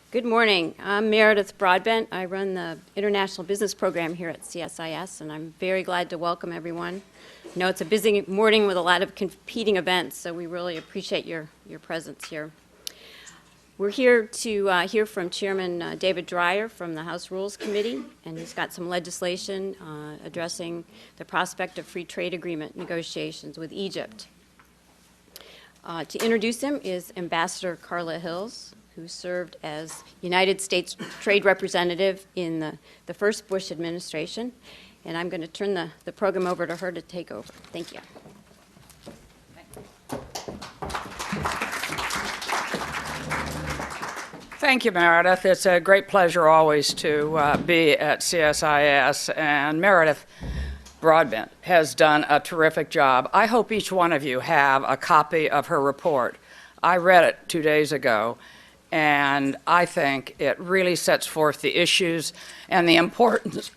Good morning. I'm Meredith Broadbent. I run the International Business Program here at CSIS, and I'm very glad to welcome everyone. I know it's a busy morning with a lot of competing events, so we really appreciate your presence here. We're here to hear from Chairman David Dreyer from the House Rules Committee, and he's got some legislation addressing the prospect of free trade agreement negotiations with Egypt. To introduce him is Ambassador Carla Hills, who served as United States Trade Representative in the first Bush administration. And I'm going to turn the program over to her to take over. Thank you. Thank you, Meredith. It's a great pleasure always to be at CSIS, and Meredith Broadbent has done a terrific job. I hope each one of you have a copy of her report. I read it 2 days ago, and I think it really sets forth the issues and the importance,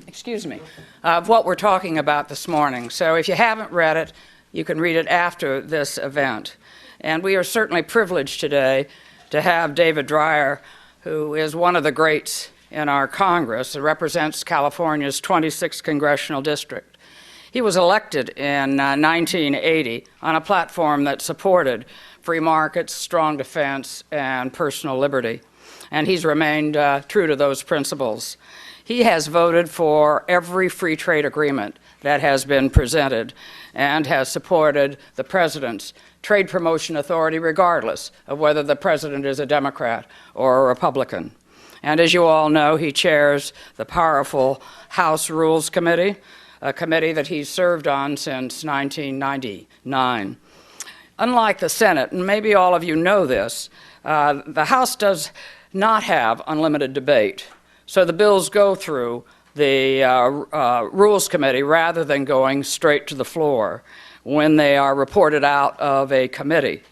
excuse me, of what we're talking about this morning. So if you haven't read it, you can read it after this event. And we are certainly privileged today to have David Dreyer, who is one of the greats in our Congress and represents California's 26th congressional district. He was elected in 1980 on a platform that supported free markets, strong defense, and personal liberty. And he's remained true to those principles. He has voted for every free trade agreement that has been presented and has supported the president's trade promotion authority regardless of whether the president is a Democrat or a Republican. And as you all know, he chairs the powerful House Rules Committee, a committee that he's served on since 1999. Unlike the Senate, and maybe all of you know this, the House does not have unlimited debate. So the bills go through the Rules Committee rather than going straight to the floor when they are reported out of a committee.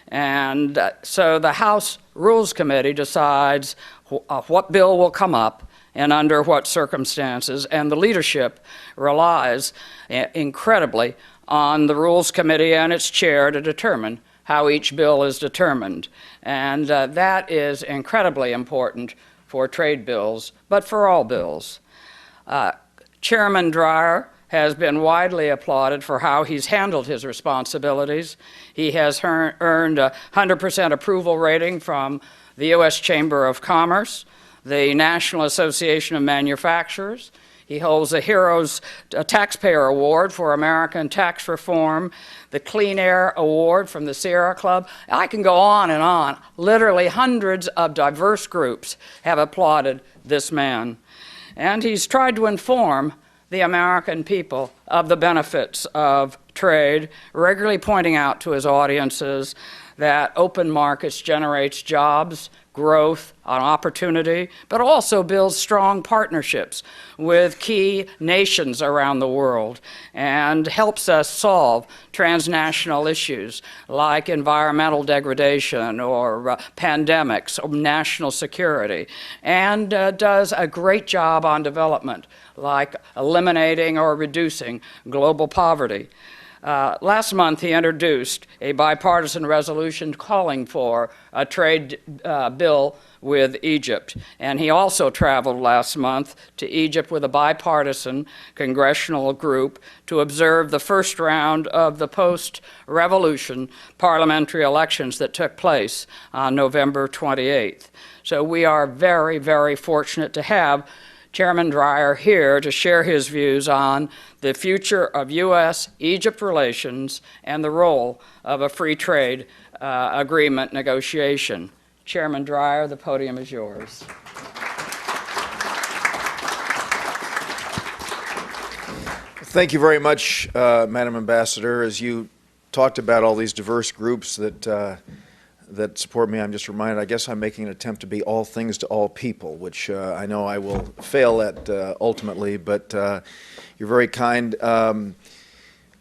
And so the House Rules Committee decides what bill will come up and under what circumstances, and the leadership relies incredibly on the Rules Committee and its chair to determine how each bill is determined. And that is incredibly important for trade bills, but for all bills. Chairman Dreyer has been widely applauded for how he's handled his responsibilities. He has earned a 100% approval rating from the U.S. Chamber of Commerce, the National Association of Manufacturers. He holds a Heroes Taxpayer Award for American tax reform, the Clean Air Award from the Sierra Club. I can go on and on. Literally hundreds of diverse groups have applauded this man. And he's tried to inform the American people of the benefits of trade, regularly pointing out to his audiences that open markets generates jobs, growth, and opportunity, but also builds strong partnerships with key nations around the world and helps us solve transnational issues like environmental degradation or pandemics or national security, and does a great job on development like eliminating or reducing global poverty. Last month, he introduced a bipartisan resolution calling for a trade bill with Egypt. And he also traveled last month to Egypt with a bipartisan congressional group to observe the first round of the post-revolution parliamentary elections that took place on November 28th. So we are very, very fortunate to have Chairman Dreyer here to share his views on the future of U.S.-Egypt relations and the role of a free trade agreement negotiation. Chairman Dreyer, the podium is yours. Thank you very much, Madam Ambassador. As you talked about all these diverse groups that support me, I'm just reminded, I guess I'm making an attempt to be all things to all people, which I know I will fail at ultimately, but you're very kind.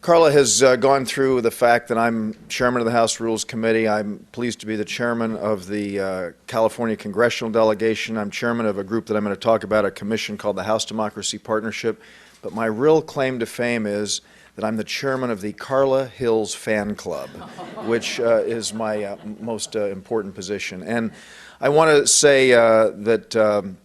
Carla has gone through the fact that I'm chairman of the House Rules Committee. I'm pleased to be the chairman of the California Congressional Delegation. I'm chairman of a group that I'm going to talk about, a commission called the House Democracy Partnership. But my real claim to fame is that I'm the chairman of the Carla Hills Fan Club, which is my most important position. And I want to say that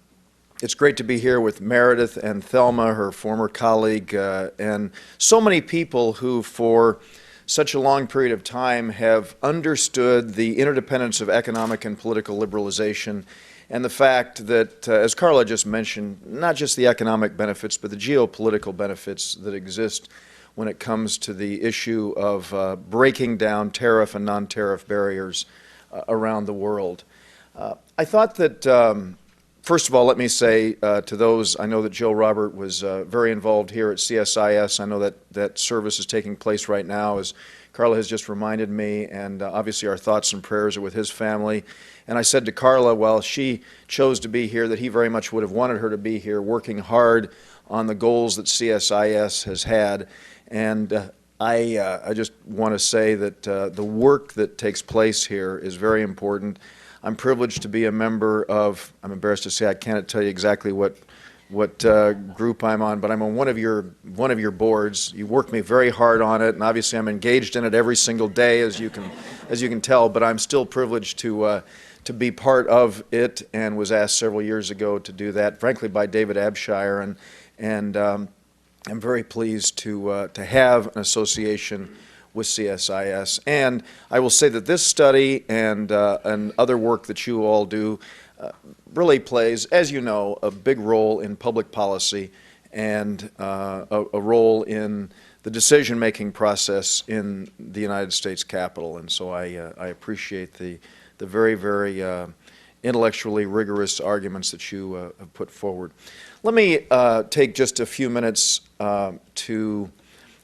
it's great to be here with Meredith and Thelma, her former colleague, and so many people who, for such a long period of time, have understood the interdependence of economic and political liberalization, and the fact that, as Carla just mentioned, not just the economic benefits, but the geopolitical benefits that exist when it comes to the issue of breaking down tariff and non-tariff barriers around the world. I thought that, first of all, let me say to those, I know that Joe Robert was very involved here at CSIS. I know that that service is taking place right now, as Carla has just reminded me, and obviously our thoughts and prayers are with his family. And I said to Carla, while she chose to be here, that he very much would have wanted her to be here, working hard on the goals that CSIS has had. And I just want to say that the work that takes place here is very important. I'm privileged to be a member of, I'm embarrassed to say I can't tell you exactly what group I'm on, but I'm on one of your boards. You work me very hard on it, and obviously I'm engaged in it every single day, as you can tell. But I'm still privileged to be part of it, and was asked several years ago to do that, frankly, by David Abshire, and I'm very pleased to have an association with CSIS. And I will say that this study and other work that you all do really plays, as you know, a big role in public policy and a role in the decision-making process in the United States Capitol. And so I appreciate the very, very intellectually rigorous arguments that you have put forward. Let me take just a few minutes to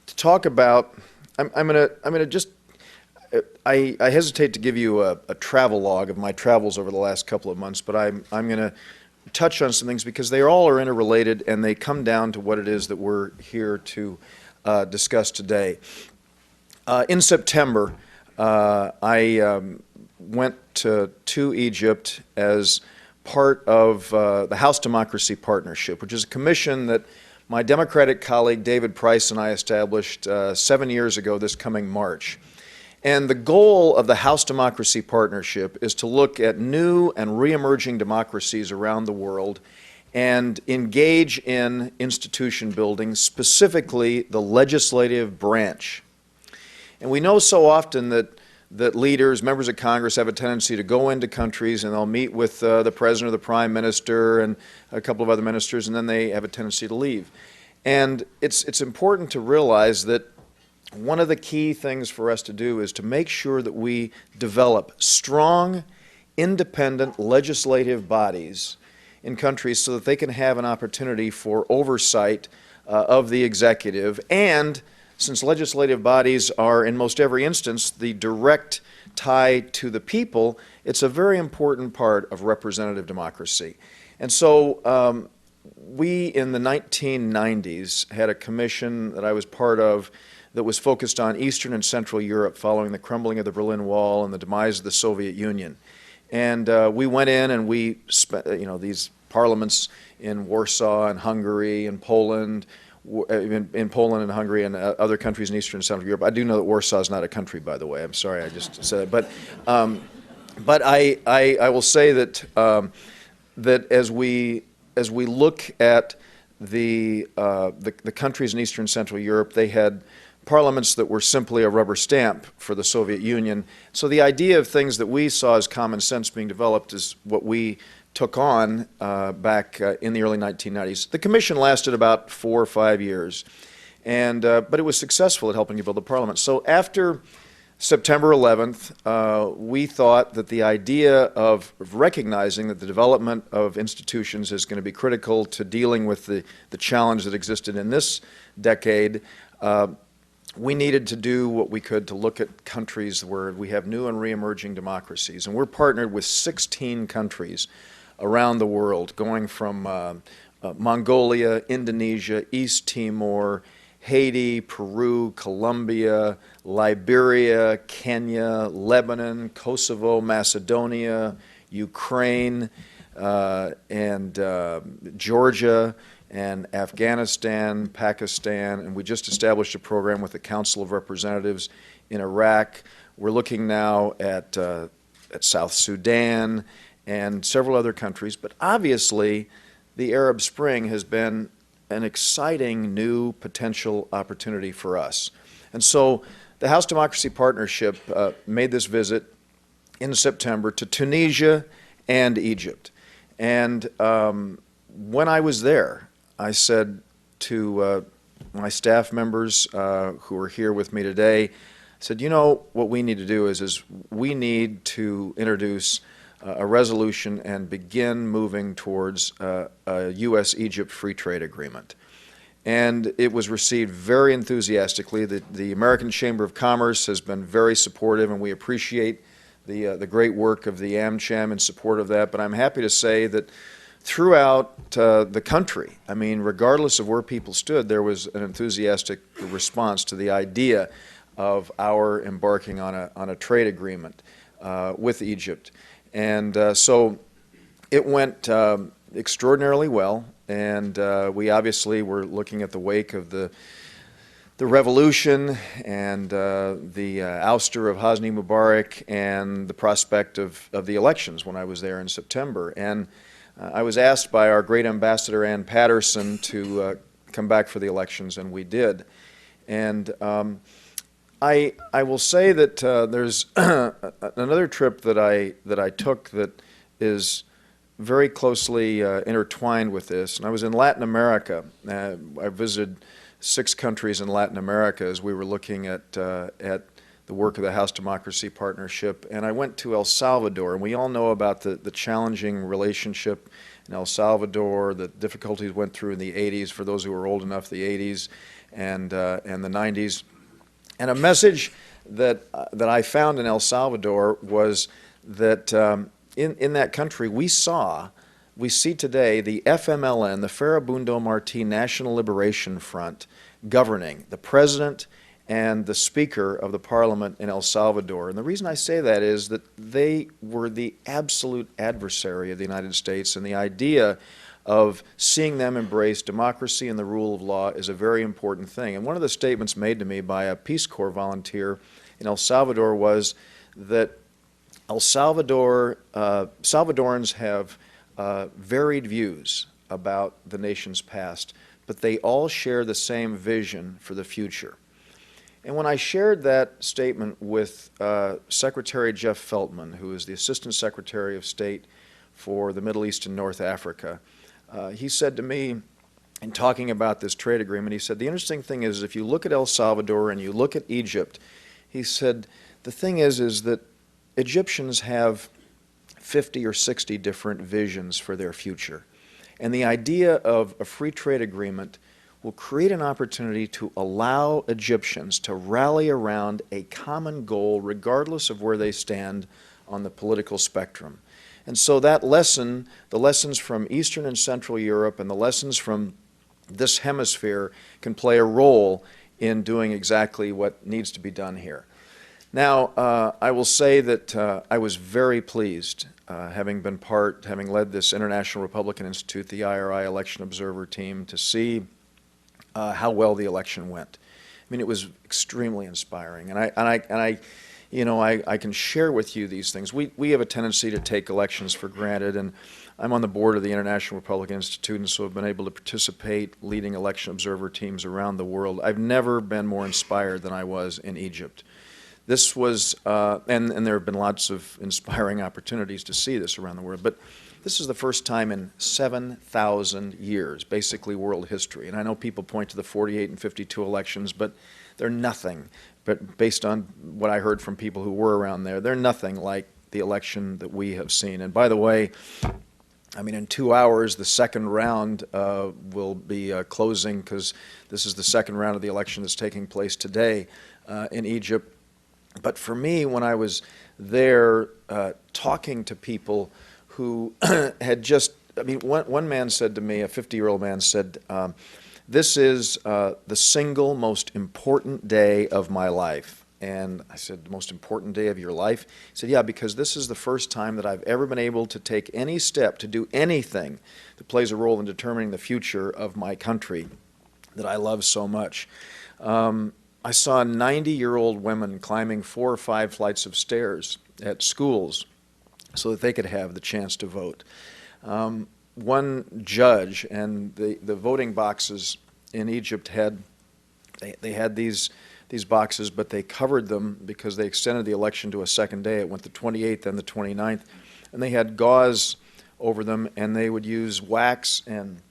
talk about. I'm gonna just. I hesitate to give you a travel log of my travels over the last couple of months, but I'm going to touch on some things because they all are interrelated and they come down to what it is that we're here to discuss today. In September, I went to Egypt as part of the House Democracy Partnership, which is a commission that my Democratic colleague David Price and I established 7 years ago this coming March. And the goal of the House Democracy Partnership is to look at new and re-emerging democracies around the world and engage in institution building, specifically the legislative branch. And we know so often that leaders, members of Congress, have a tendency to go into countries and they'll meet with the president or the prime minister and a couple of other ministers, and then they have a tendency to leave. And it's important to realize that one of the key things for us to do is to make sure that we develop strong, independent legislative bodies in countries so that they can have an opportunity for oversight of the executive. And since legislative bodies are, in most every instance, the direct tie to the people, it's a very important part of representative democracy. And so we, in the 1990s, had a commission that I was part of that was focused on Eastern and Central Europe following the crumbling of the Berlin Wall and the demise of the Soviet Union. And we went in and we spent, these parliaments in Warsaw and Hungary and Poland, in Poland and Hungary and other countries in Eastern and Central Europe. I do know that Warsaw is not a country, by the way. I'm sorry, I just said it. But I will say that that as we look at the countries in Eastern and Central Europe, they had parliaments that were simply a rubber stamp for the Soviet Union. So the idea of things that we saw as common sense being developed is what we took on back in the early 1990s. The commission lasted about 4 or 5 years, and but it was successful at helping to build the parliament. So after September 11th, we thought that the idea of recognizing that the development of institutions is going to be critical to dealing with the challenge that existed in this decade, we needed to do what we could to look at countries where we have new and re-emerging democracies. And we're partnered with 16 countries around the world, going from Mongolia, Indonesia, East Timor, Haiti, Peru, Colombia, Liberia, Kenya, Lebanon, Kosovo, Macedonia, Ukraine, and Georgia, and Afghanistan, Pakistan, and we just established a program with the Council of Representatives in Iraq. We're looking now at South Sudan and several other countries, but obviously the Arab Spring has been an exciting new potential opportunity for us. And so the House Democracy Partnership made this visit in September to Tunisia and Egypt. And when I was there, I said to my staff members who are here with me today, I said, you know, what we need to do is we need to introduce a resolution and begin moving towards a U.S.-Egypt free trade agreement. And it was received very enthusiastically. The American Chamber of Commerce has been very supportive, and we appreciate the great work of the AmCham in support of that. But I'm happy to say that throughout the country, I mean, regardless of where people stood, there was an enthusiastic response to the idea of our embarking on a trade agreement with Egypt. And so it went extraordinarily well, and we obviously were looking at the wake of the revolution and the ouster of Hosni Mubarak and the prospect of the elections when I was there in September. And I was asked by our great ambassador, Ann Patterson, to come back for the elections, and we did. And I will say that there's another trip that I took that is very closely intertwined with this, and I was in Latin America. I visited 6 countries in Latin America as we were looking at the work of the House Democracy Partnership, and I went to El Salvador, and we all know about the challenging relationship in El Salvador, the difficulties went through in the 80s, for those who are old enough, the 80s and the 90s. And a message that I found in El Salvador was that in that country we see today the FMLN, the Farabundo Martí National Liberation Front, governing, the president and the speaker of the parliament in El Salvador. And the reason I say that is that they were the absolute adversary of the United States, and the idea of seeing them embrace democracy and the rule of law is a very important thing. And one of the statements made to me by a Peace Corps volunteer in El Salvador was that Salvadorans have varied views about the nation's past, but they all share the same vision for the future. And when I shared that statement with Secretary Jeff Feltman, who is the Assistant Secretary of State for the Middle East and North Africa, he said to me, in talking about this trade agreement, he said, the interesting thing is if you look at El Salvador and you look at Egypt, he said, the thing is that Egyptians have 50 or 60 different visions for their future. And the idea of a free trade agreement will create an opportunity to allow Egyptians to rally around a common goal regardless of where they stand on the political spectrum. And so that lesson, the lessons from Eastern and Central Europe and the lessons from this hemisphere can play a role in doing exactly what needs to be done here. Now, I will say that I was very pleased, having led this International Republican Institute, the IRI election observer team, to see how well the election went. I mean, it was extremely inspiring, and I can share with you these things. We have a tendency to take elections for granted, and I'm on the board of the International Republican Institute, and so I've been able to participate leading election observer teams around the world. I've never been more inspired than I was in Egypt. This was, and there have been lots of inspiring opportunities to see this around the world, but this is the first time in 7,000 years, basically world history. And I know people point to the 48 and 52 elections, but they're nothing. But based on what I heard from people who were around there, they're nothing like the election that we have seen. And by the way, I mean, in 2 hours, the second round will be closing, because this is the second round of the election that's taking place today in Egypt. But for me, when I was there talking to people who had just, I mean, one man said to me, a 50-year-old man said, this is the single most important day of my life. And I said, the most important day of your life? He said, yeah, because this is the first time that I've ever been able to take any step to do anything that plays a role in determining the future of my country that I love so much. I saw 90-year-old women climbing 4 or 5 flights of stairs at schools so that they could have the chance to vote. One judge, and the voting boxes in Egypt had, they had these boxes, but they covered them because they extended the election to a second day. It went the 28th and the 29th, and they had gauze over them, and they would use wax and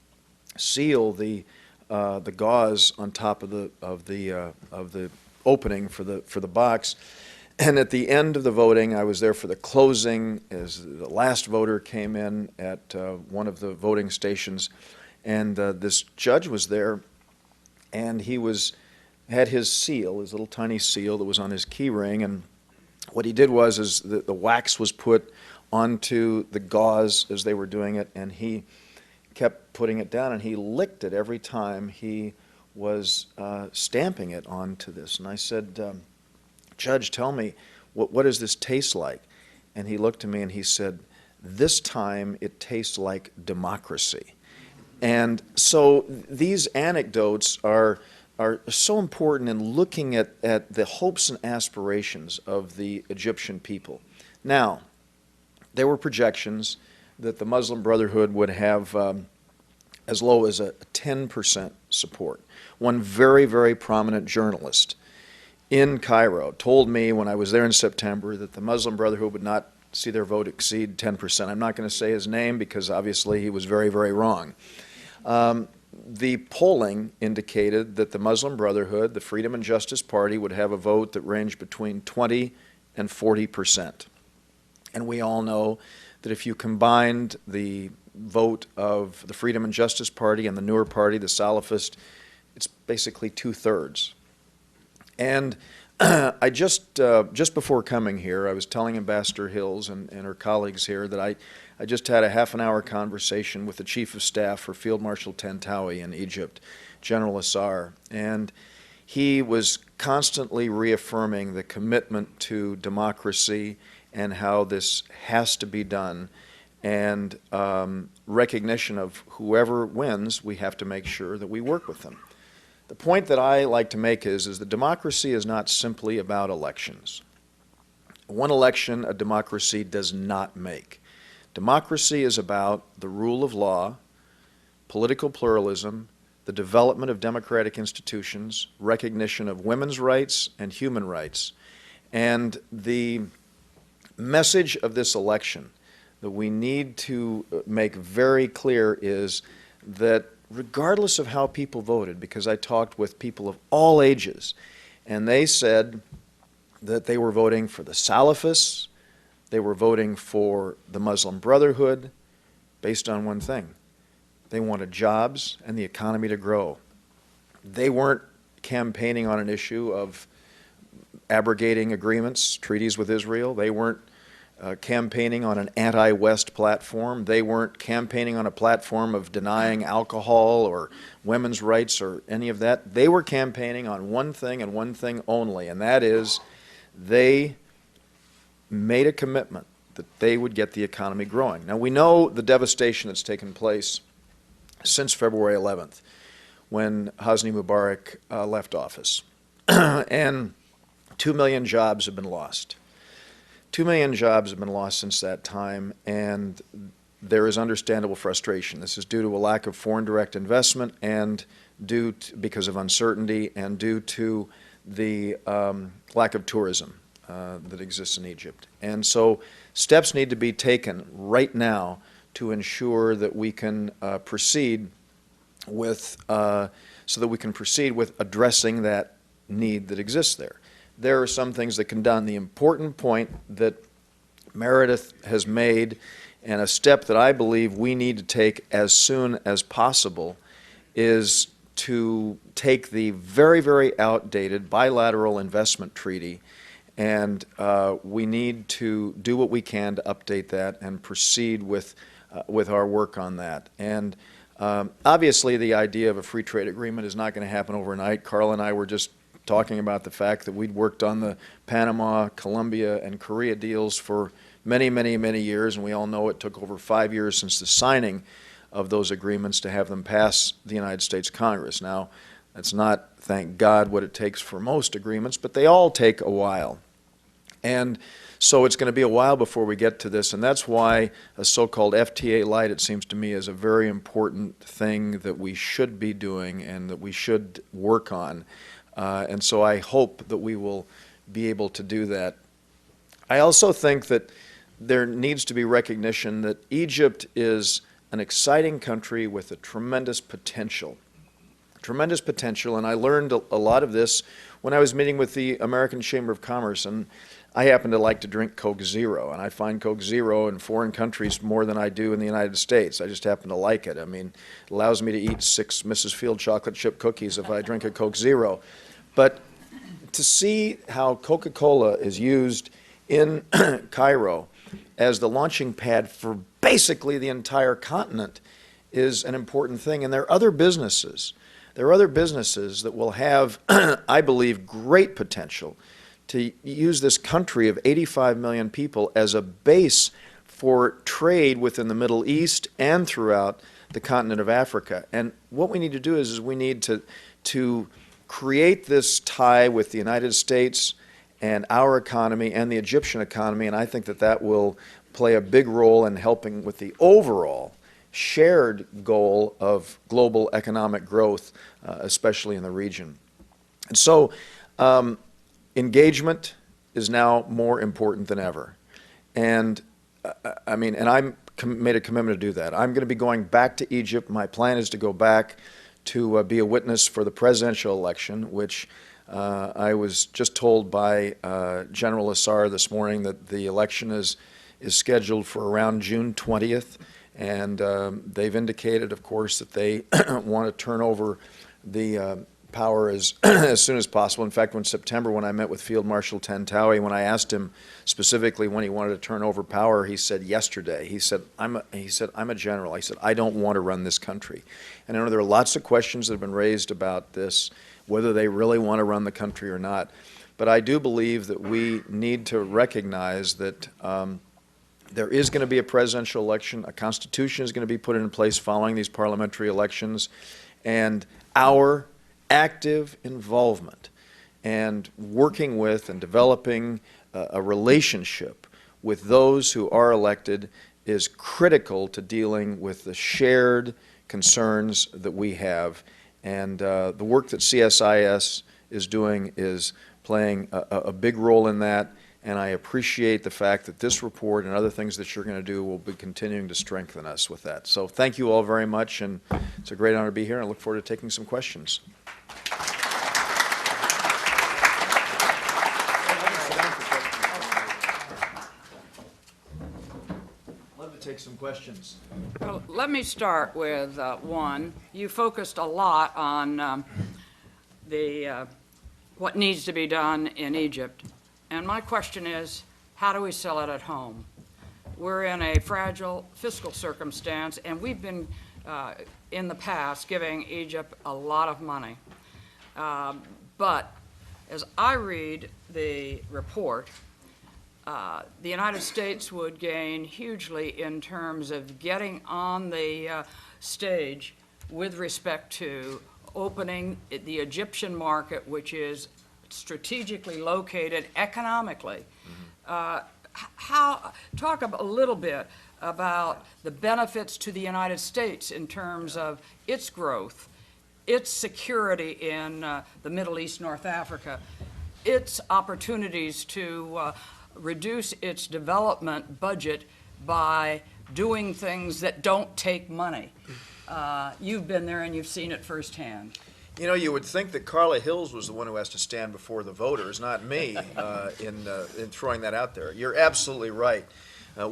seal the gauze on top of the opening for the box. And at the end of the voting, I was there for the closing as the last voter came in at one of the voting stations, and this judge was there, and he had his seal, his little tiny seal that was on his key ring, and what he did was the wax was put onto the gauze as they were doing it, and he kept putting it down, and he licked it every time he was stamping it onto this. And I said, Judge, tell me, what does this taste like? And he looked at me and he said, this time it tastes like democracy. And so these anecdotes are so important in looking at the hopes and aspirations of the Egyptian people. Now, there were projections that the Muslim Brotherhood would have as low as a 10% support. One very, very prominent journalist in Cairo told me when I was there in September that the Muslim Brotherhood would not see their vote exceed 10%. I'm not going to say his name because obviously he was very, very wrong. The polling indicated that the Muslim Brotherhood, the Freedom and Justice Party, would have a vote that ranged between 20 and 40%. And we all know that if you combined the vote of the Freedom and Justice Party and the newer party, the Salafist, it's basically 2/3. And I just before coming here, I was telling Ambassador Hills and her colleagues here that I just had a half-an-hour conversation with the Chief of Staff for Field Marshal Tantawi in Egypt, General Assar, and he was constantly reaffirming the commitment to democracy and how this has to be done, and recognition of whoever wins, we have to make sure that we work with them. The point that I like to make is that democracy is not simply about elections. One election a democracy does not make. Democracy is about the rule of law, political pluralism, the development of democratic institutions, recognition of women's rights and human rights. And the message of this election that we need to make very clear is that regardless of how people voted, because I talked with people of all ages, and they said that they were voting for the Salafists, they were voting for the Muslim Brotherhood, based on one thing. They wanted jobs and the economy to grow. They weren't campaigning on an issue of abrogating agreements, treaties with Israel. They weren't campaigning on an anti-West platform. They weren't campaigning on a platform of denying alcohol or women's rights or any of that. They were campaigning on one thing and one thing only, and that is they made a commitment that they would get the economy growing. Now, we know the devastation that's taken place since February 11th when Hosni Mubarak left office, and 2 million jobs have been lost. 2 million jobs have been lost since that time, and there is understandable frustration. This is due to a lack of foreign direct investment and because of uncertainty and due to the lack of tourism that exists in Egypt. And so steps need to be taken right now to ensure that we can proceed with addressing that need that exists there. There are some things that can be done. The important point that Meredith has made, and a step that I believe we need to take as soon as possible, is to take the very, very outdated bilateral investment treaty, and we need to do what we can to update that and proceed with our work on that. And obviously the idea of a free trade agreement is not going to happen overnight. Carl and I were just talking about the fact that we'd worked on the Panama, Colombia, and Korea deals for many, many, many years, and we all know it took over 5 years since the signing of those agreements to have them pass the United States Congress. Now, that's not, thank God, what it takes for most agreements, but they all take a while. And so it's going to be a while before we get to this, and that's why a so-called FTA light, it seems to me, is a very important thing that we should be doing and that we should work on. And so I hope that we will be able to do that. I also think that there needs to be recognition that Egypt is an exciting country with a tremendous potential. Tremendous potential, and I learned a lot of this when I was meeting with the American Chamber of Commerce, and I happen to like to drink Coke Zero, and I find Coke Zero in foreign countries more than I do in the United States. I just happen to like it. I mean, it allows me to eat 6 Mrs. Field chocolate chip cookies if I drink a Coke Zero. But to see how Coca-Cola is used in Cairo as the launching pad for basically the entire continent is an important thing. And there are other businesses. There are other businesses that will have, I believe, great potential to use this country of 85 million people as a base for trade within the Middle East and throughout the continent of Africa. And what we need to do is we need to create this tie with the United States and our economy and the Egyptian economy, and I think that that will play a big role in helping with the overall shared goal of global economic growth, especially in the region. And so engagement is now more important than ever. And I mean, and I made a commitment to do that. I'm going to be going back to Egypt. My plan is to go back to be a witness for the presidential election, which I was just told by General Assar this morning that the election is scheduled for around June 20th. And they've indicated, of course, that they want to turn over the power as soon as possible. In fact, in September, when I met with Field Marshal Tantawi, when I asked him specifically when he wanted to turn over power, he said yesterday. He said, I'm a general. He said, I don't want to run this country. And I know there are lots of questions that have been raised about this, whether they really want to run the country or not. But I do believe that we need to recognize that there is going to be a presidential election. A constitution is going to be put in place following these parliamentary elections. And our active involvement and working with and developing a relationship with those who are elected is critical to dealing with the shared concerns that we have. And the work that CSIS is doing is playing a big role in that. And I appreciate the fact that this report and other things that you're going to do will be continuing to strengthen us with that. So thank you all very much, and it's a great honor to be here, and I look forward to taking some questions. Love to take some questions. Well, let me start with one. You focused a lot on what needs to be done in Egypt. And my question is, how do we sell it at home? We're in a fragile fiscal circumstance, and we've been, in the past, giving Egypt a lot of money. But as I read the report, the United States would gain hugely in terms of getting on the stage with respect to opening the Egyptian market, which is strategically located economically. Talk a little bit about the benefits to the United States in terms of its growth, its security in the Middle East, North Africa, its opportunities to reduce its development budget by doing things that don't take money. You've been there and you've seen it firsthand. You know, you would think that Carla Hills was the one who has to stand before the voters, not me, in throwing that out there. You're absolutely right.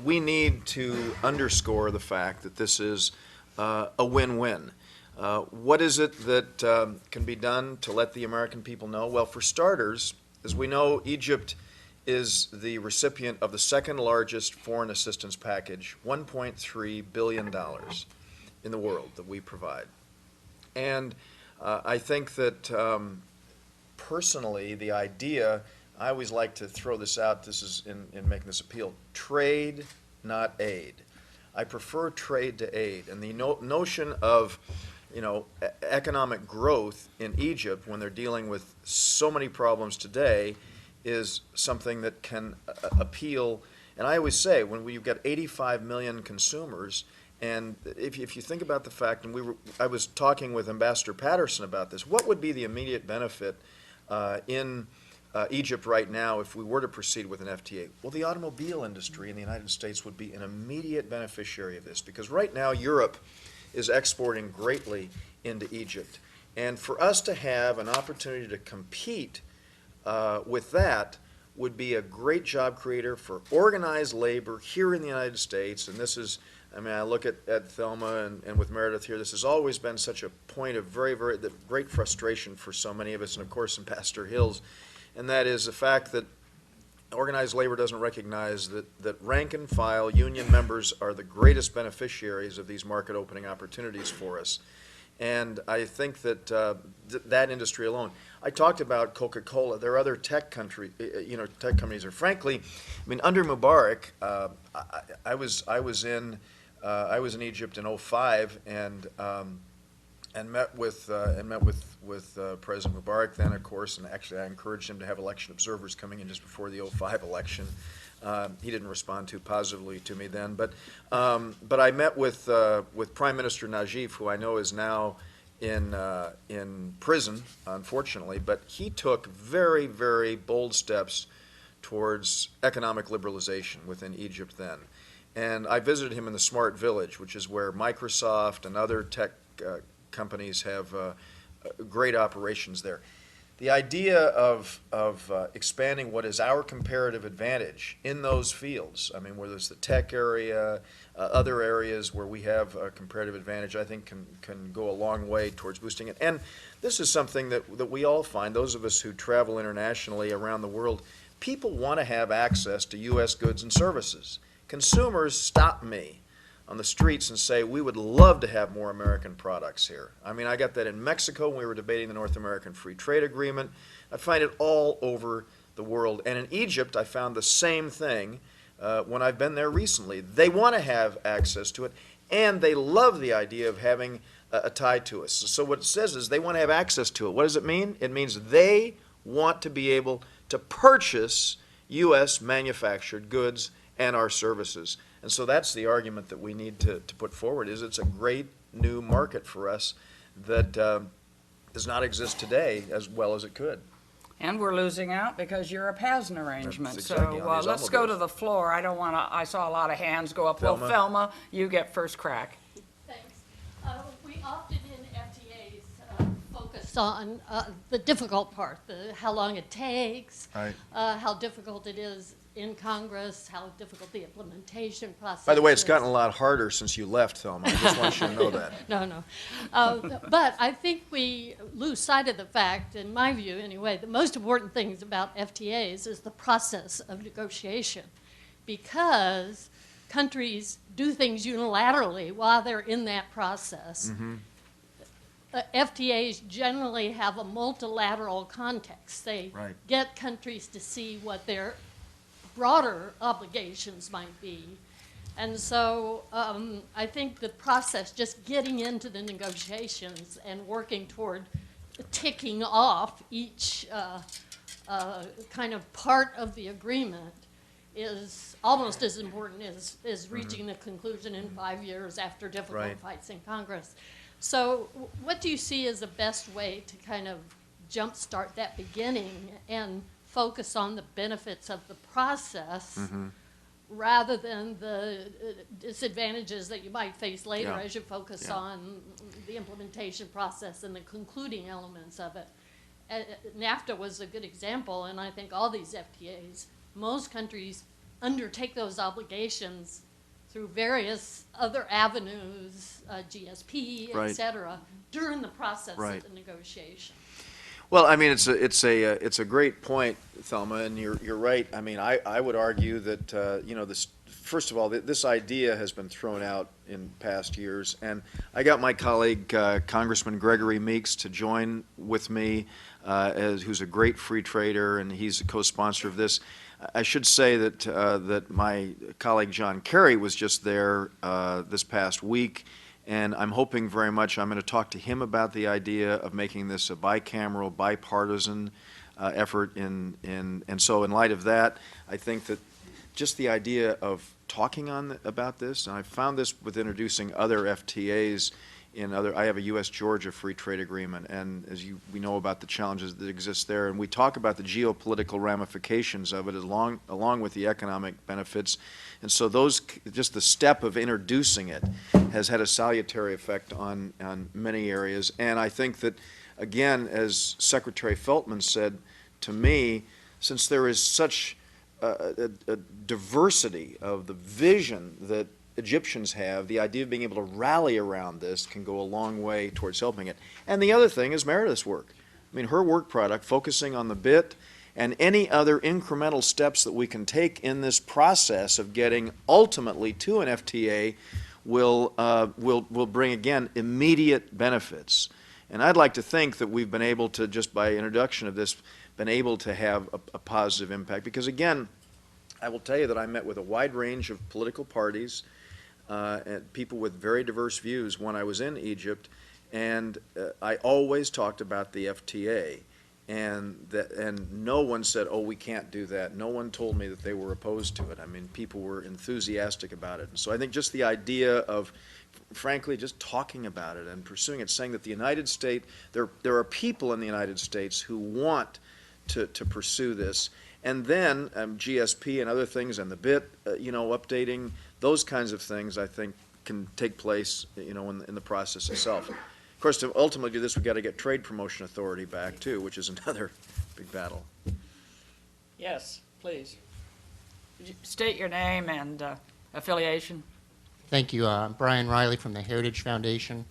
We need to underscore the fact that this is a win-win. What is it that can be done to let the American people know? Well, for starters, as we know, Egypt is the recipient of the second largest foreign assistance package, $1.3 billion in the world that we provide. And I think that personally, the idea, I always like to throw this out, this is in making this appeal, trade, not aid. I prefer trade to aid. And the notion of, economic growth in Egypt when they're dealing with so many problems today is something that can appeal. And I always say, when you've got 85 million consumers, and if you think about the fact, and I was talking with Ambassador Patterson about this, what would be the immediate benefit in Egypt right now if we were to proceed with an FTA? Well, the automobile industry in the United States would be an immediate beneficiary of this, because right now Europe is exporting greatly into Egypt. And for us to have an opportunity to compete with that would be a great job creator for organized labor here in the United States. And this is, I look at Thelma and with Meredith here, this has always been such a point of very, very great frustration for so many of us, and of course Ambassador Hills, and that is the fact that organized labor doesn't recognize that rank and file union members are the greatest beneficiaries of these market opening opportunities for us. And I think that that industry alone. I talked about Coca-Cola. There are other tech companies, or frankly, under Mubarak, I was in Egypt in '05 and met with President Mubarak then, of course, and actually I encouraged him to have election observers coming in just before the '05 election. He didn't respond too positively to me then, but I met with Prime Minister Najib, who I know is now in prison, unfortunately, but he took very, very bold steps towards economic liberalization within Egypt then. And I visited him in the Smart Village, which is where Microsoft and other tech companies have great operations there. The idea of expanding what is our comparative advantage in those fields, whether it's the tech area, other areas where we have a comparative advantage, I think can go a long way towards boosting it. And this is something that we all find, those of us who travel internationally around the world, people want to have access to U.S. goods and services. Consumers stop me on the streets and say, we would love to have more American products here. I got that in Mexico when we were debating the North American Free Trade Agreement. I find it all over the world. And in Egypt, I found the same thing when I've been there recently. They want to have access to it, and they love the idea of having a tie to us. So what it says is they want to have access to it. What does it mean? It means they want to be able to purchase U.S. manufactured goods and our services. And so that's the argument that we need to put forward, is it's a great new market for us that does not exist today as well as it could. And we're losing out because Europe has an arrangement. That's exactly So on these let's go to automobiles. the floor. I saw a lot of hands go up. Thelma. Well, Thelma, you get first crack. Thanks. We often in FTAs focus on the difficult part, how long it takes, Right. how difficult it is in Congress, how difficult the implementation process By the way, it's is. gotten a lot harder since you left, Thelma. I just want you to know that. No. But I think we lose sight of the fact, in my view anyway, the most important things about FTAs is the process of negotiation, because countries do things unilaterally while they're in that process. FTAs generally have a multilateral context. They Right. get countries to see what their broader obligations might be. And so I think the process, just getting into the negotiations and working toward ticking off each kind of part of the agreement is almost as important as reaching the conclusion in 5 years after difficult Right. fights in Congress. So what do you see as the best way to kind of jumpstart that beginning and focus on the benefits of the process rather than the disadvantages that you might face later Yeah. as you focus Yeah. on the implementation process and the concluding elements of it? NAFTA was a good example, and I think all these FTAs, most countries undertake those obligations through various other avenues, GSP, Right. et cetera, during the process Right. of the negotiation. Well, it's a great point, Thelma, and you're right. I would argue that this, first of all, this idea has been thrown out in past years. And I got my colleague, Congressman Gregory Meeks, to join with me, who's a great free trader, and he's a co-sponsor of this. I should say that my colleague John Kerry was just there this past week, and I'm hoping very much I'm going to talk to him about the idea of making this a bicameral, bipartisan effort. And so in light of that, I think that just the idea of talking about this, and I found this with introducing other FTAs I have a U.S.-Georgia free trade agreement, and as we know about the challenges that exist there, and we talk about the geopolitical ramifications of it along with the economic benefits, and so just the step of introducing it has had a salutary effect on many areas. And I think that, again, as Secretary Feltman said to me, since there is such a diversity of the vision that Egyptians have, the idea of being able to rally around this can go a long way towards helping it. And the other thing is Meredith's work. I mean, her work product, focusing on the bit and any other incremental steps that we can take in this process of getting ultimately to an FTA will bring, again, immediate benefits. And I'd like to think that we've been able to, just by introduction of this, been able to have a positive impact. Because, again, I will tell you that I met with a wide range of political parties, and people with very diverse views when I was in Egypt, and I always talked about the FTA, and no one said, oh, we can't do that. No one told me that they were opposed to it. I mean, people were enthusiastic about it. And so I think just the idea of, frankly, just talking about it and pursuing it, saying that the United States, there are people in the United States who want to pursue this, and then GSP and other things, and the bit, updating, those kinds of things, I think, can take place, in the process itself. Of course, to ultimately do this, we've got to get Trade Promotion Authority back, too, which is another big battle. Yes, please. Would you state your name and affiliation? Thank you. I'm Brian Riley from the Heritage Foundation.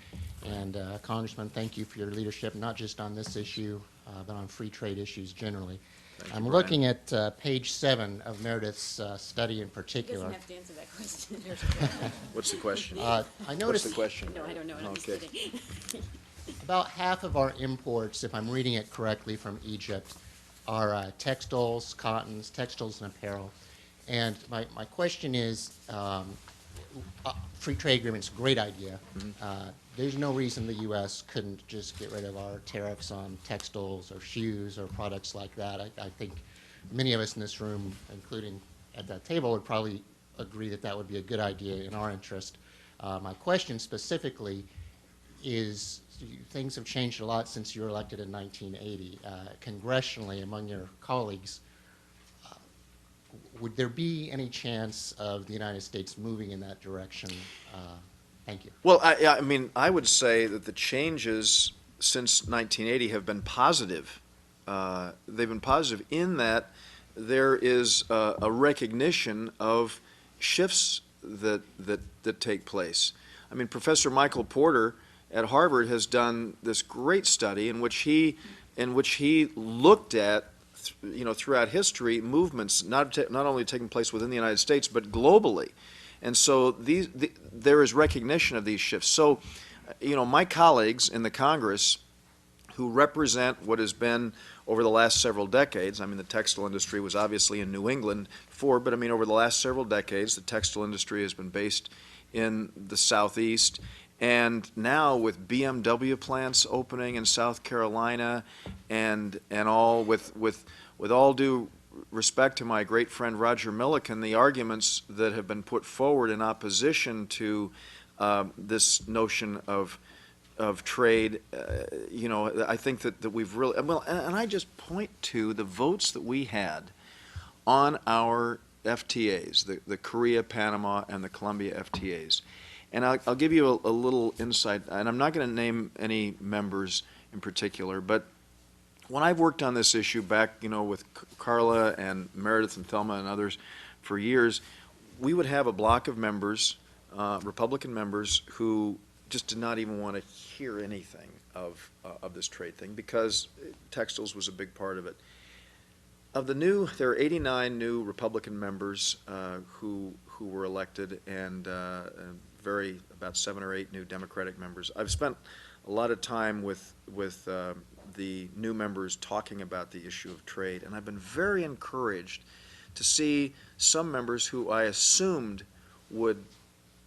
And Congressman, thank you for your leadership, not just on this issue, but on free trade issues generally. I'm looking at page 7 of Meredith's study in particular. He doesn't have to answer that question. What's the question? I What's noticed the question? No, I don't know. I'm just Okay. kidding. about half of our imports, if I'm reading it correctly, from Egypt are textiles, cottons, textiles and apparel. And my question is, free trade agreement's a great idea. There's no reason the U.S. couldn't just get rid of our tariffs on textiles or shoes or products like that. I think many of us in this room, including at that table, would probably agree that that would be a good idea in our interest. My question specifically is, things have changed a lot since you were elected in 1980. Congressionally, among your colleagues, would there be any chance of the United States moving in that direction? Thank you. Well, I mean, I would say that the changes since 1980 have been positive. They've been positive in that there is a recognition of shifts that take place. I mean, Professor Michael Porter at Harvard has done this great study in which he looked at, throughout history, movements not only taking place within the United States but globally. And so there is recognition of these shifts. So, my colleagues in the Congress who represent what has been over the last several decades, I mean, the textile industry was obviously in New England before, but I mean, over the last several decades, the textile industry has been based in the Southeast. And now with BMW plants opening in South Carolina and all with all due respect to my great friend Roger Milliken, the arguments that have been put forward in opposition to this notion of trade, I think that we've really, well, and I just point to the votes that we had on our FTAs, the Korea, Panama, and the Colombia FTAs. And I'll give you a little insight, and I'm not going to name any members in particular, but when I've worked on this issue back, with Carla and Meredith and Thelma and others for years, we would have a block of members, Republican members, who just did not even want to hear anything of this trade thing because textiles was a big part of it. There are 89 new Republican members who were elected and about 7 or 8 new Democratic members. I've spent a lot of time with the new members talking about the issue of trade, and I've been very encouraged to see some members who I assumed would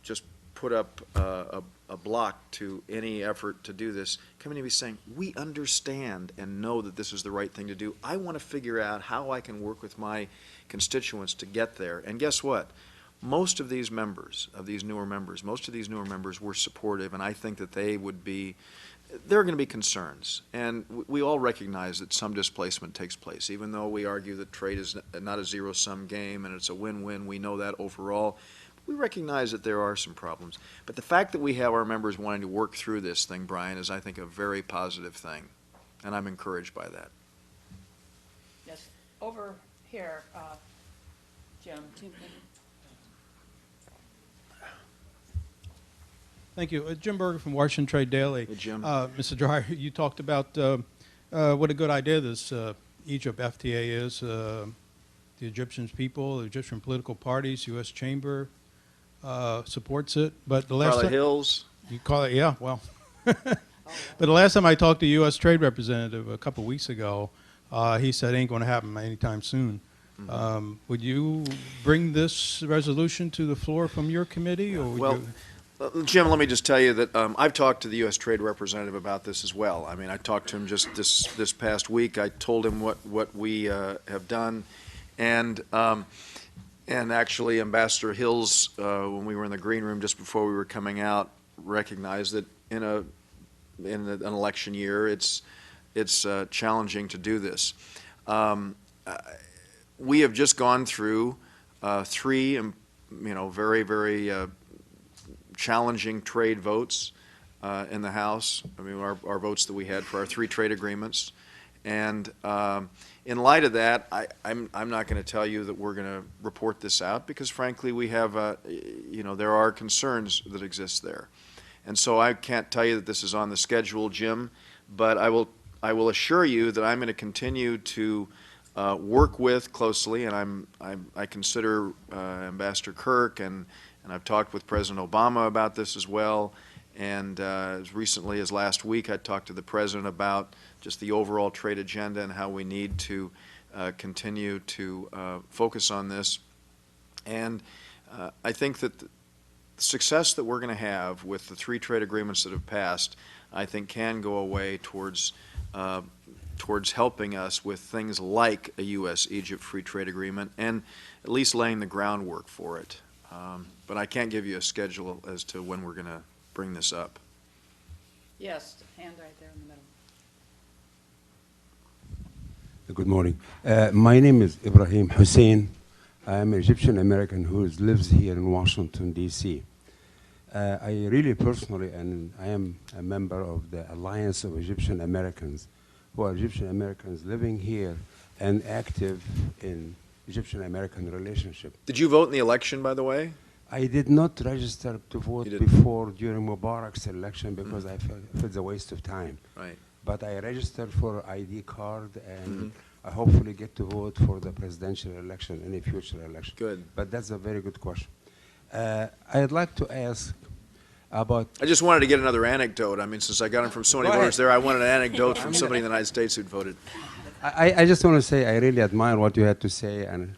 just put up a block to any effort to do this, coming to me saying, we understand and know that this is the right thing to do. I want to figure out how I can work with my constituents to get there. And guess what? Most of these members, most of these newer members were supportive, and I think that there are going to be concerns. And we all recognize that some displacement takes place, even though we argue that trade is not a zero-sum game and it's a win-win. We know that overall. We recognize that there are some problems. But the fact that we have our members wanting to work through this thing, Brian, is, I think, a very positive thing. And I'm encouraged by that. Yes, over here, Jim. Thank you. Jim Berger from Washington Trade Daily. Hey, Jim. Mr. Dreyer, you talked about what a good idea this Egypt FTA is. The Egyptian people, the Egyptian political parties, U.S. Chamber supports it. But the last Scarlet Hills. you call it, yeah, well. But the last time I talked to a U.S. trade representative a couple of weeks ago, he said it ain't going to happen anytime soon. Mm-hmm. Would you bring this resolution to the floor from your committee? Or would Well, you Jim, let me just tell you that I've talked to the U.S. Trade Representative about this as well. I mean, I talked to him just this past week. I told him what we have done, and actually, Ambassador Hills, when we were in the green room just before we were coming out, recognized that in an election year, it's challenging to do this. We have just gone through 3, very, very challenging trade votes in the House. I mean, our votes that we had for our 3 trade agreements. And in light of that, I'm not going to tell you that we're going to report this out because, frankly, we have, there are concerns that exist there. And so I can't tell you that this is on the schedule, Jim, but I will assure you that I'm going to continue to work with closely, and I consider Ambassador Kirk and I've talked with President Obama about this as well, and as recently as last week I talked to the President about just the overall trade agenda and how we need to continue to focus on this. And I think that the success that we're going to have with the 3 trade agreements that have passed, I think can go a way towards helping us with things like a U.S.-Egypt free trade agreement and at least laying the groundwork for it. But I can't give you a schedule as to when we're going to bring this up. Yes, hand right there in the middle. Good morning. My name is Ibrahim Hussein. I am an Egyptian American who lives here in Washington, D.C. I really personally, and I am a member of the Alliance of Egyptian Americans, who are Egyptian Americans living here and active in Egyptian-American relationship. Did you vote in the election, by the way? I did not register to vote before during Mubarak's election because I felt it's a waste of time. Right. But I registered for ID card and I hopefully get to vote for the presidential election, any future election. Good. But that's a very good question. I'd like to ask about... I just wanted to get another anecdote. I mean, since I got them from so many Go voters ahead. there, I wanted an anecdote from somebody in the United States who'd voted. I just want to say I really admire what you had to say and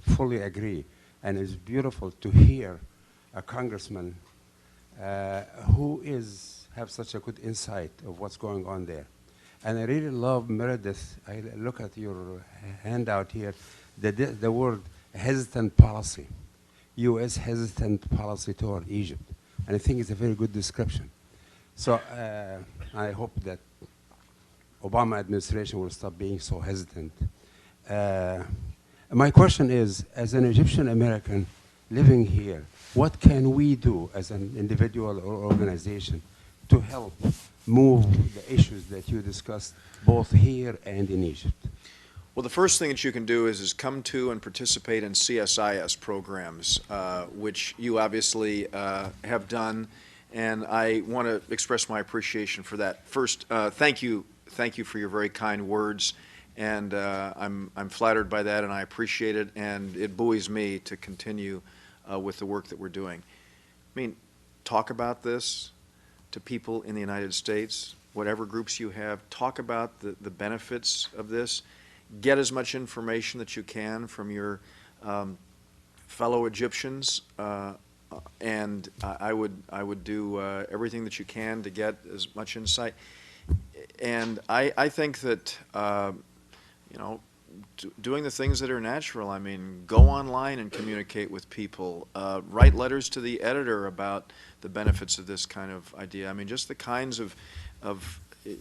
fully agree. And it's beautiful to hear a congressman who have such a good insight of what's going on there. And I really love Meredith. I look at your handout here, the word hesitant policy, U.S. hesitant policy toward Egypt. And I think it's a very good description. So I hope that Obama administration will stop being so hesitant. My question is, as an Egyptian American living here, what can we do as an individual or organization to help move the issues that you discussed both here and in Egypt? Well, the first thing that you can do is come to and participate in CSIS programs, which you obviously have done, and I want to express my appreciation for that. First, thank you for your very kind words, and I'm flattered by that, and I appreciate it, and it buoys me to continue with the work that we're doing. I mean, talk about this to people in the United States, whatever groups you have, talk about the benefits of this. Get as much information that you can from your fellow Egyptians, and I would do everything that you can to get as much insight. And I think that you know, doing the things that are natural. I mean, go online and communicate with people. Write letters to the editor about the benefits of this kind of idea. I mean, just the kinds of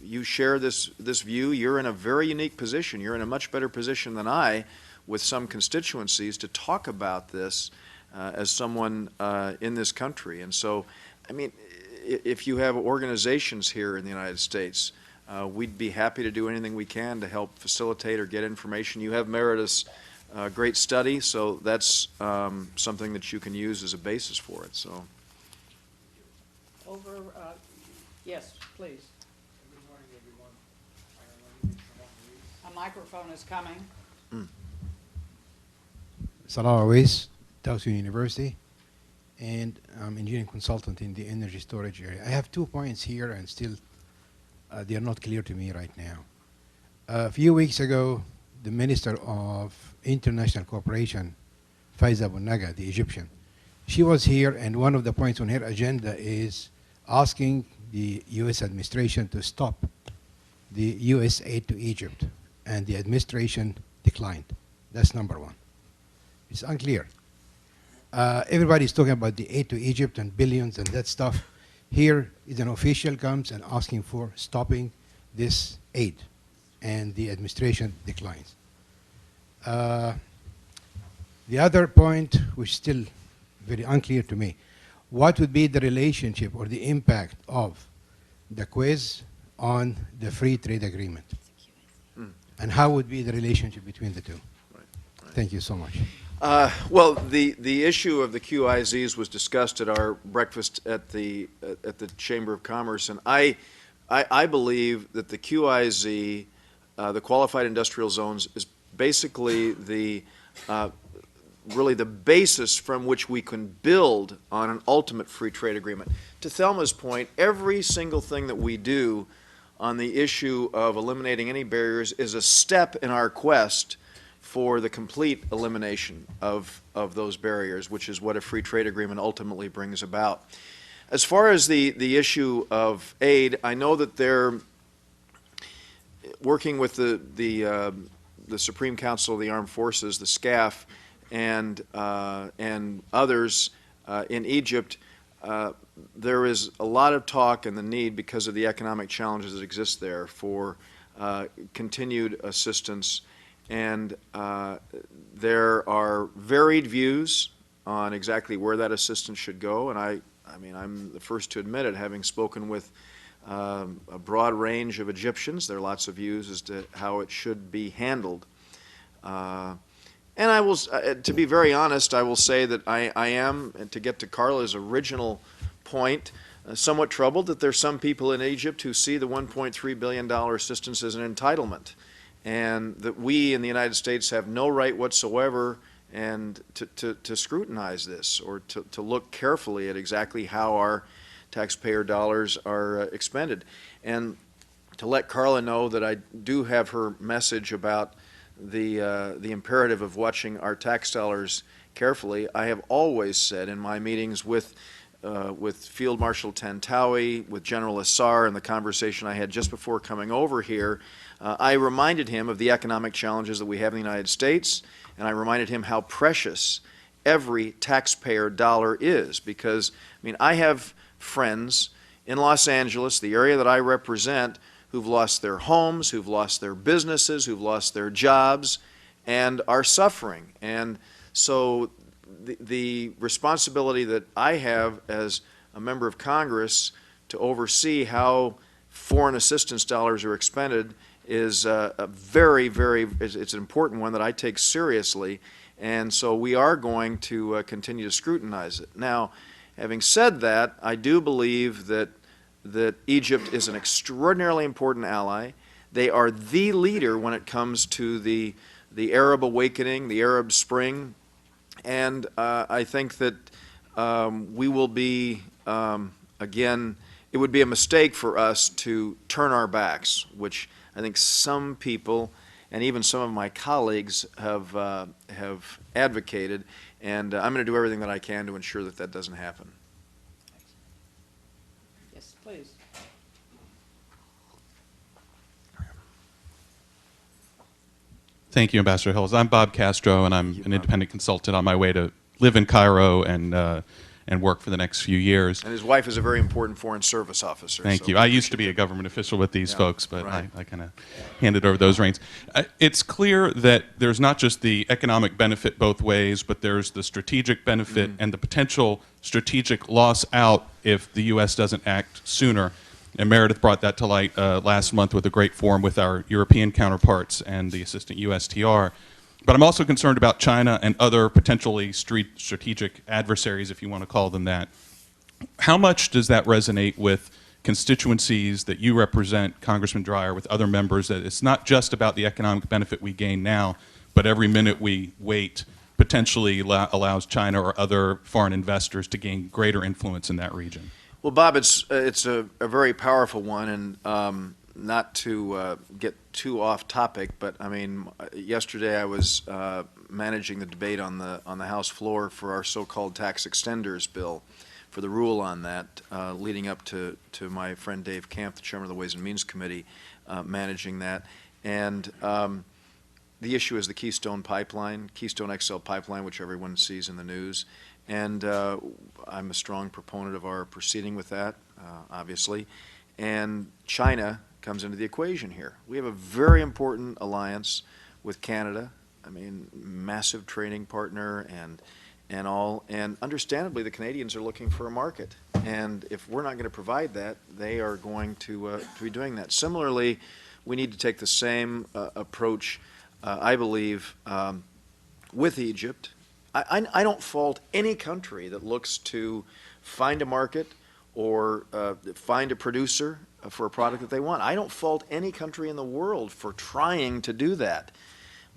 you share this view. You're in a very unique position. You're in a much better position than I, with some constituencies, to talk about this as someone in this country. And so, I mean, if you have organizations here in the United States, we'd be happy to do anything we can to help facilitate or get information. You have Meredith's great study, so that's something that you can use as a basis for it. So, Over, yes, please. Good morning, everyone. A microphone is coming. Salah Awais, Towson University, and I'm engineering consultant in the energy storage area. I have 2 points here, and still they are not clear to me right now. A few weeks ago, the Minister of International Cooperation, Faiza Bunnaga, the Egyptian, she was here, and one of the points on her agenda is asking the U.S. administration to stop the U.S. aid to Egypt, and the administration declined. That's number one. It's unclear. Everybody's talking about the aid to Egypt and billions and that stuff. Here is an official comes and asking for stopping this aid, and the administration declines. The other point, which is still very unclear to me, what would be the relationship or the impact of the quiz on the free trade agreement? And how would be the relationship between the two? Thank you so much. well, the issue of the QIZs was discussed at our breakfast at the Chamber of Commerce, and I believe that the QIZ, the Qualified Industrial Zones, is basically the really the basis from which we can build on an ultimate free trade agreement. To Thelma's point, every single thing that we do on the issue of eliminating any barriers is a step in our quest for the complete elimination of those barriers, which is what a free trade agreement ultimately brings about. As far as the issue of aid, I know that they're working with the Supreme Council of the Armed Forces, the SCAF, and others in Egypt. There is a lot of talk and the need, because of the economic challenges that exist there, for continued assistance. And there are varied views on exactly where that assistance should go. And I mean, I'm the first to admit it, having spoken with a broad range of Egyptians. There are lots of views as to how it should be handled. And I will, to be very honest, I will say that I am, and to get to Carla's original point, somewhat troubled that there's some people in Egypt who see the $1.3 billion assistance as an entitlement, and that we in the United States have no right whatsoever and to scrutinize this, or to look carefully at exactly how our taxpayer dollars are expended. And to let Carla know that I do have her message about the imperative of watching our tax dollars carefully. I have always said in my meetings with Field Marshal Tantawi, with General Assar, and the conversation I had just before coming over here, I reminded him of the economic challenges that we have in the United States, and I reminded him how precious every taxpayer dollar is, because, I mean, I have friends in Los Angeles, the area that I represent, who've lost their homes, who've lost their businesses, who've lost their jobs, and are suffering. And so the responsibility that I have as a member of Congress to oversee how foreign assistance dollars are expended is a very, very, it's an important one that I take seriously. And so we are going to continue to scrutinize it. Now, having said that, I do believe that Egypt is an extraordinarily important ally. They are the leader when it comes to the Arab awakening, the Arab Spring, and I think that we will be again, it would be a mistake for us to turn our backs, which I think some people and even some of my colleagues have advocated, and I'm going to do everything that I can to ensure that that doesn't happen. Yes, please. Thank you, Ambassador Hills. I'm Bob Castro, and I'm an independent consultant on my way to live in Cairo and work for the next few years. And his wife is a very important Foreign Service officer. Thank so you. we I used to appreciate be a government official with these Yeah, folks, but right. I kind of handed over those reins. It's clear that there's not just the economic benefit both ways, but there's the strategic benefit and the potential strategic loss out if the U.S. doesn't act sooner. And Meredith brought that to light last month with a great forum with our European counterparts and the assistant USTR. But I'm also concerned about China and other potentially strategic adversaries, if you want to call them that. How much does that resonate with constituencies that you represent, Congressman Dreyer, with other members, that it's not just about the economic benefit we gain now, but every minute we wait potentially allows China or other foreign investors to gain greater influence in that region? Well, Bob, it's a very powerful one, and not to get too off topic, but I mean, yesterday I was managing the debate on the House floor for our so-called tax extenders bill, for the rule on that, leading up to my friend Dave Camp, the chairman of the Ways and Means Committee, managing that, and the issue is the Keystone Pipeline, Keystone XL Pipeline, which everyone sees in the news. And I'm a strong proponent of our proceeding with that, obviously. And China comes into the equation here. We have a very important alliance with Canada. I mean, massive trading partner and all. And understandably, the Canadians are looking for a market. And if we're not going to provide that, they are going to be doing that. Similarly, we need to take the same approach, I believe, with Egypt. I don't fault any country that looks to find a market or find a producer for a product that they want. I don't fault any country in the world for trying to do that.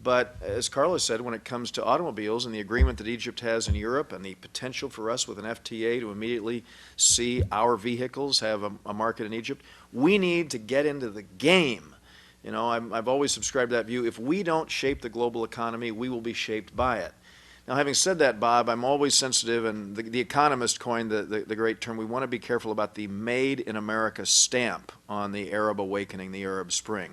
But as Carlos said, when it comes to automobiles and the agreement that Egypt has in Europe and the potential for us with an FTA to immediately see our vehicles have a market in Egypt, we need to get into the game. You know, I've always subscribed to that view. If we don't shape the global economy, we will be shaped by it. Now, having said that, Bob, I'm always sensitive, and the Economist coined the great term, we want to be careful about the Made in America stamp on the Arab awakening, the Arab Spring.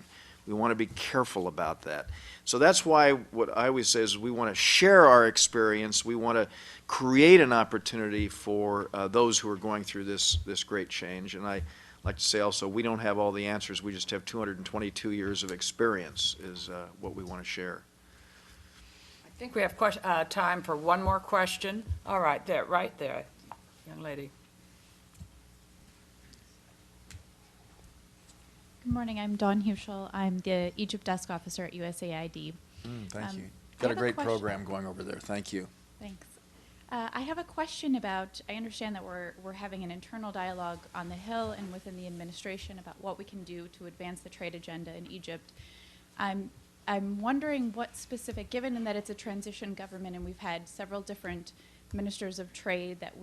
We want to be careful about that. So that's why what I always say is we want to share our experience. We want to create an opportunity for those who are going through this great change. And I like to say also, we don't have all the answers. We just have 222 years of experience is what we want to share. I think we have time for one more question. All right, right there, young lady. Good morning. I'm Dawn Huschel. I'm the Egypt desk officer at USAID. Thank you. I Got a have a great question. program going over there. Thank you. Thanks. I have a question about, I understand that we're having an internal dialogue on the Hill and within the administration about what we can do to advance the trade agenda in Egypt. I'm wondering what specific, given that it's a transition government and we've had several different ministers of trade that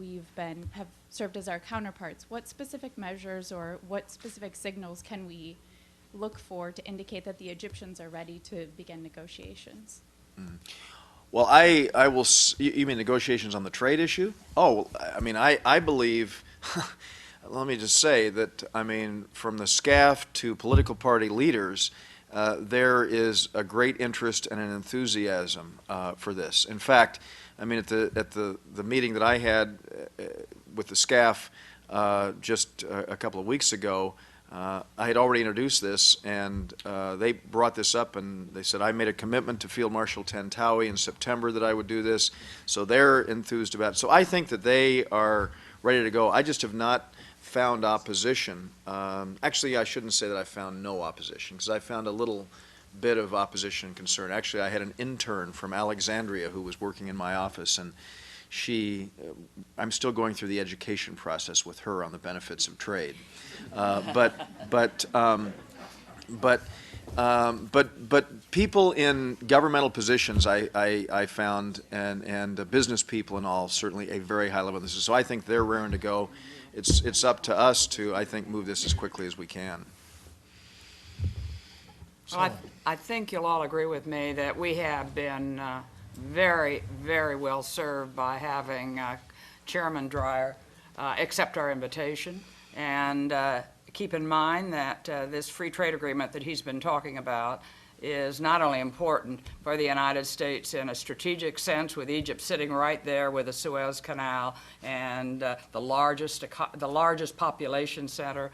have served as our counterparts, what specific measures or what specific signals can we look for to indicate that the Egyptians are ready to begin negotiations? Well, I will, you mean negotiations on the trade issue? Oh, I mean, I believe, let me just say that, I mean, from the SCAF to political party leaders, there is a great interest and an enthusiasm for this. In fact, I mean, at the meeting that I had with the SCAF just a couple of weeks ago, I had already introduced this, and they brought this up, and they said, I made a commitment to Field Marshal Tantawi in September that I would do this, so they're enthused about it. So I think that they are ready to go. I just have not found opposition. Actually, I shouldn't say that I found no opposition, because I found a little bit of opposition and concern. Actually, I had an intern from Alexandria who was working in my office, and I'm still going through the education process with her on the benefits of trade. But people in governmental positions, I found, and business people and all, certainly a very high level of this. So I think they're raring to go. it's up to us to, I think, move this as quickly as we can. Well, I think you'll all agree with me that we have been very, very well served by having Chairman Dreyer accept our invitation. And keep in mind that this free trade agreement that he's been talking about is not only important for the United States in a strategic sense, with Egypt sitting right there with the Suez Canal and the largest population center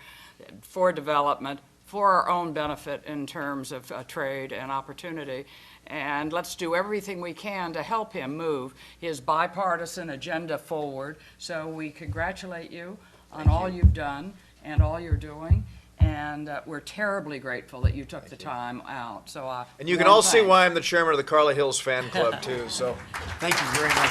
for development, for our own benefit in terms of trade and opportunity. And let's do everything we can to help him move his bipartisan agenda forward. So we congratulate you on all you've done and all you're doing. And we're terribly grateful that you took the time out. So, And you can all see why I'm the chairman of the Carla Hills Fan Club, too. So thank you very much.